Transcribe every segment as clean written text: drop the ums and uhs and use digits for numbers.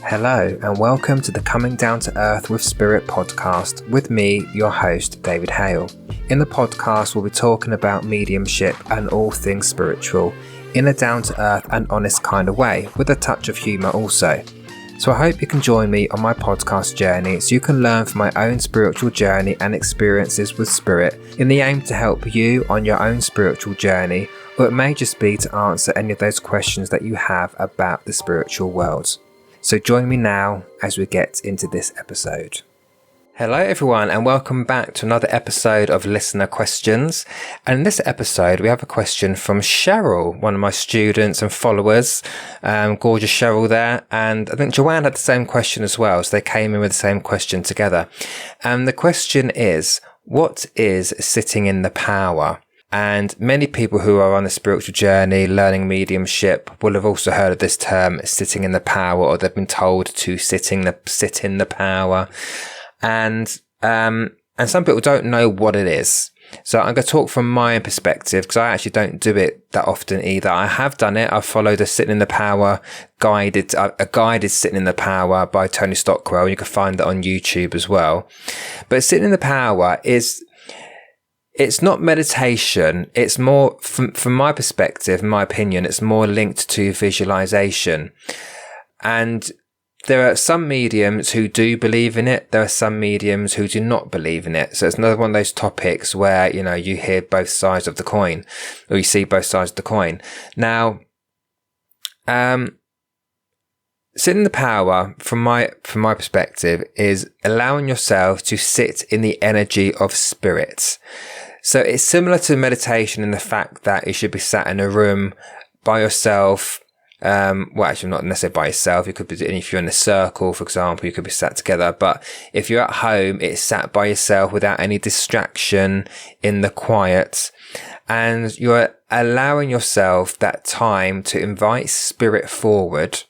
Hello and welcome to the Coming Down to Earth with Spirit podcast with me, your host, David Hale. In the podcast, we'll be talking about mediumship and all things spiritual in a down-to-earth and honest kind of way, with a touch of humour also. So I hope you can join me on my podcast journey so you can learn from my own spiritual journey and experiences with spirit in the aim to help you on your own spiritual journey, or it may just be to answer any of those questions that you have about the spiritual world. So join me now as we get into this episode. Hello everyone and welcome back to another episode of Listener Questions. And in this episode we have a question from Cheryl, one of my students and followers. Gorgeous Cheryl there. And I think Joanne had the same question as well, so they came in with the same question together. And the question is, what is sitting in the power? And many people who are on a spiritual journey, learning mediumship, will have also heard of this term, sitting in the power, or they've been told to sit in the power. And some people don't know what it is. So I'm going to talk from my perspective, because I actually don't do it that often either. I have done it. I've followed a sitting in the power guided sitting in the power by Tony Stockwell. You can find that on YouTube as well. But sitting in the power it's not meditation. It's more, from my perspective, in my opinion, it's more linked to visualization. And there are some mediums who do believe in it. There are some mediums who do not believe in it. So it's another one of those topics where, you hear both sides of the coin, or you see both sides of the coin. Now, sitting in the power, from my perspective, is allowing yourself to sit in the energy of spirit. So it's similar to meditation in the fact that you should be sat in a room by yourself. Well, actually not necessarily by yourself. You could be, if you're in a circle, for example, you could be sat together. But if you're at home, it's sat by yourself without any distraction, in the quiet. And you're allowing yourself that time to invite spirit forward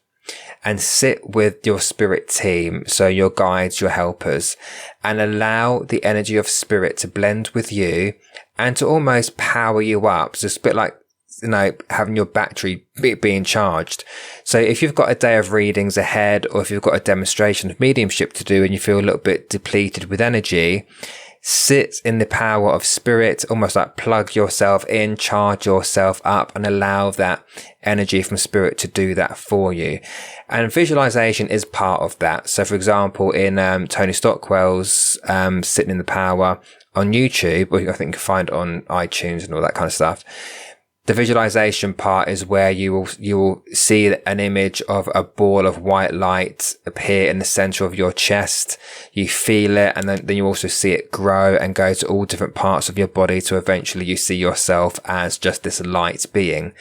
and sit with your spirit team, so your guides, your helpers, and allow the energy of spirit to blend with you and to almost power you up. So it's a bit like, having your battery being charged. So if you've got a day of readings ahead, or if you've got a demonstration of mediumship to do and you feel a little bit depleted with energy, sit in the power of spirit, almost like plug yourself in, charge yourself up, and allow that energy from spirit to do that for you. And visualization is part of that. So for example, in Tony Stockwell's Sitting in the Power on YouTube, or I think you can find it on iTunes and all that kind of stuff, the visualization part is where you will see an image of a ball of white light appear in the center of your chest. You feel it, and then you also see it grow and go to all different parts of your body, to eventually you see yourself as just this light being.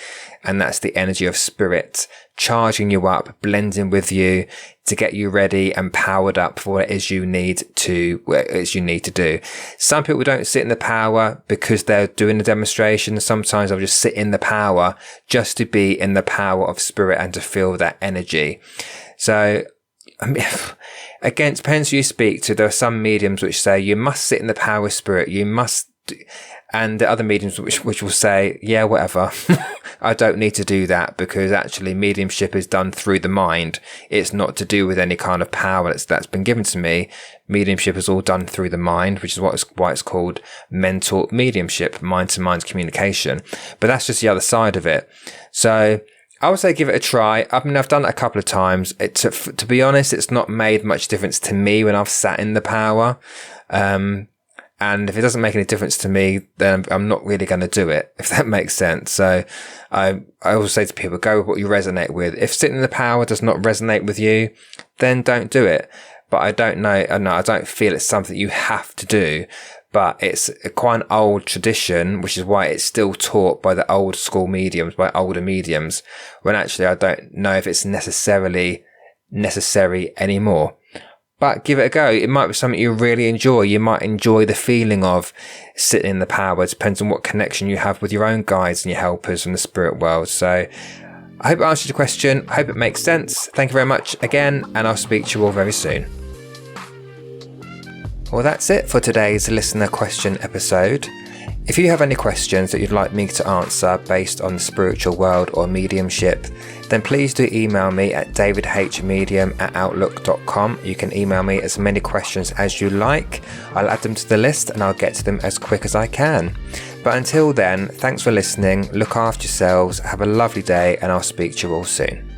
And that's the energy of spirit charging you up, blending with you to get you ready and powered up for what it is you need to do. Some people don't sit in the power because they're doing a demonstration. Sometimes they'll just sit in the power just to be in the power of spirit and to feel that energy. So, again, it depends who you speak to. There are some mediums which say you must sit in the power of spirit. You must. And the other mediums which will say, yeah, whatever, I don't need to do that, because actually mediumship is done through the mind. It's not to do with any kind of power that's been given to me. Mediumship is all done through the mind, which is why it's called mental mediumship, mind-to-mind communication. But that's just the other side of it. So I would say give it a try. I've done it a couple of times. To be honest, it's not made much difference to me when I've sat in the power. And if it doesn't make any difference to me, then I'm not really going to do it, if that makes sense. So I always say to people, go with what you resonate with. If sitting in the power does not resonate with you, then don't do it. But I don't feel it's something you have to do. But it's quite an old tradition, which is why it's still taught by the old school mediums, by older mediums, when actually I don't know if it's necessarily necessary anymore. But give it a go. It might be something you really enjoy. You might enjoy the feeling of sitting in the power. It depends on what connection you have with your own guides and your helpers from the spirit world. So I hope it answered your question. I hope it makes sense. Thank you very much again, and I'll speak to you all very soon. Well, that's it for today's listener question episode. If you have any questions that you'd like me to answer based on the spiritual world or mediumship, then please do email me at davidhmedium@outlook.com. You can email me as many questions as you like. I'll add them to the list and I'll get to them as quick as I can. But until then, thanks for listening, look after yourselves, have a lovely day, and I'll speak to you all soon.